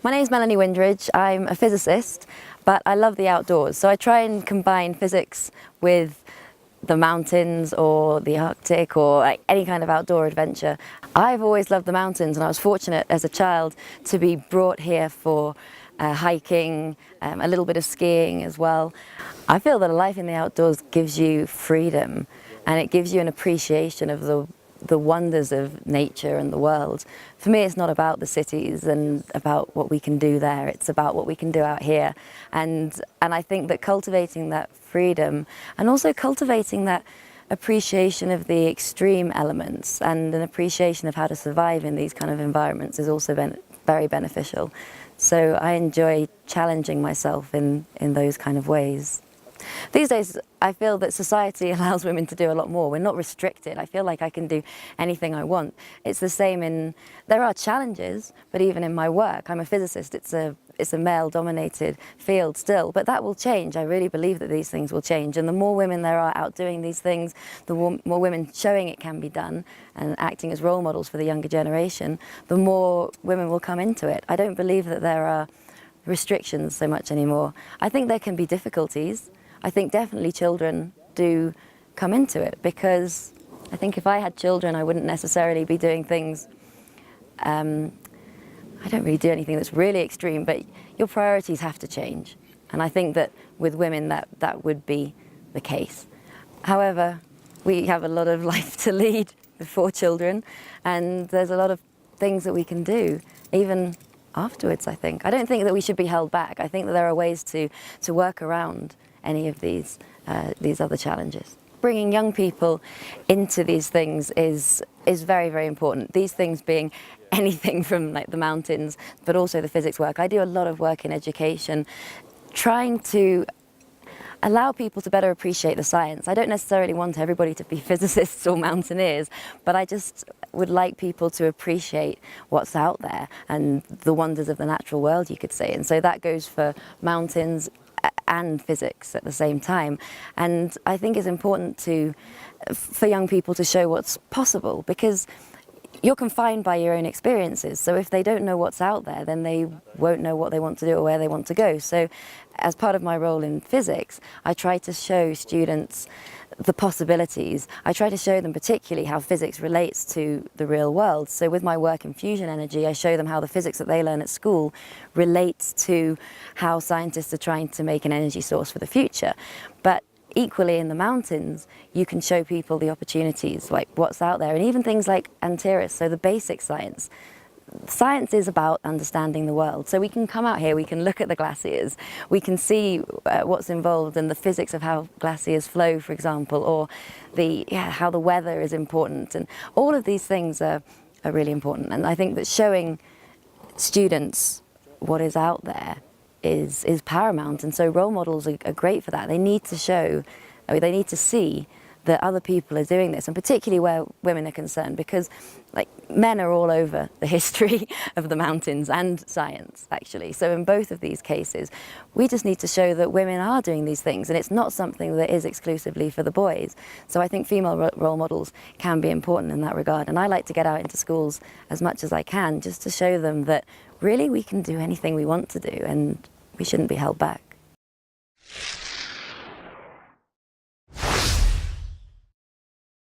My name is Melanie Windridge. I'm a physicist, but I love the outdoors. So I try and combine physics with the mountains or the Arctic or like any kind of outdoor adventure. I've always loved the mountains, and I was fortunate as a child to be brought here for hiking, a little bit of skiing as well. I feel that a life in the outdoors gives you freedom, and it gives you an appreciation of the wonders of nature and the world. For me, it's not about the cities and about what we can do there, it's about what we can do out here. And I think that cultivating that freedom and also cultivating that appreciation of the extreme elements and an appreciation of how to survive in these kind of environments is also very beneficial. So I enjoy challenging myself in those kind of ways. These days, I feel that society allows women to do a lot more. We're not restricted. I feel like I can do anything I want. It's the same there are challenges, but even in my work, I'm a physicist. It's a male-dominated field still, but that will change. I really believe that these things will change. And the more women there are out doing these things, the more women showing it can be done and acting as role models for the younger generation, the more women will come into it. I don't believe that there are restrictions so much anymore. I think there can be difficulties. I think definitely children do come into it, because I think if I had children, I wouldn't necessarily be doing things, I don't really do anything that's really extreme, but your priorities have to change. And I think that with women that would be the case. However, we have a lot of life to lead before children, and there's a lot of things that we can do, even afterwards, I think. I don't think that we should be held back. I think that there are ways to work around any of these other challenges. Bringing young people into these things is very, very important. These things being anything from like the mountains, but also the physics work. I do a lot of work in education, trying to allow people to better appreciate the science. I don't necessarily want everybody to be physicists or mountaineers, but I just would like people to appreciate what's out there and the wonders of the natural world, you could say. And so that goes for mountains and physics at the same time. And I think it's important for young people to show what's possible, because you're confined by your own experiences. So if they don't know what's out there, then they won't know what they want to do or where they want to go. So as part of my role in physics, I try to show students the possibilities. I try to show them particularly how physics relates to the real world. So with my work in fusion energy, I show them how the physics that they learn at school relates to how scientists are trying to make an energy source for the future. But equally in the mountains, you can show people the opportunities, like what's out there, and even things like Anturus, so the basic science. Science is about understanding the world. So we can come out here, we can look at the glaciers, we can see what's involved in the physics of how glaciers flow, for example, or how the weather is important. And all of these things are really important. And I think that showing students what is out there is paramount. And so role models are great for that. They need to show, they need to see that other people are doing this, and particularly where women are concerned, because like men are all over the history of the mountains and science, actually. So in both of these cases, we just need to show that women are doing these things, and it's not something that is exclusively for the boys. So I think female role models can be important in that regard, and I like to get out into schools as much as I can, just to show them that really we can do anything we want to do, and we shouldn't be held back.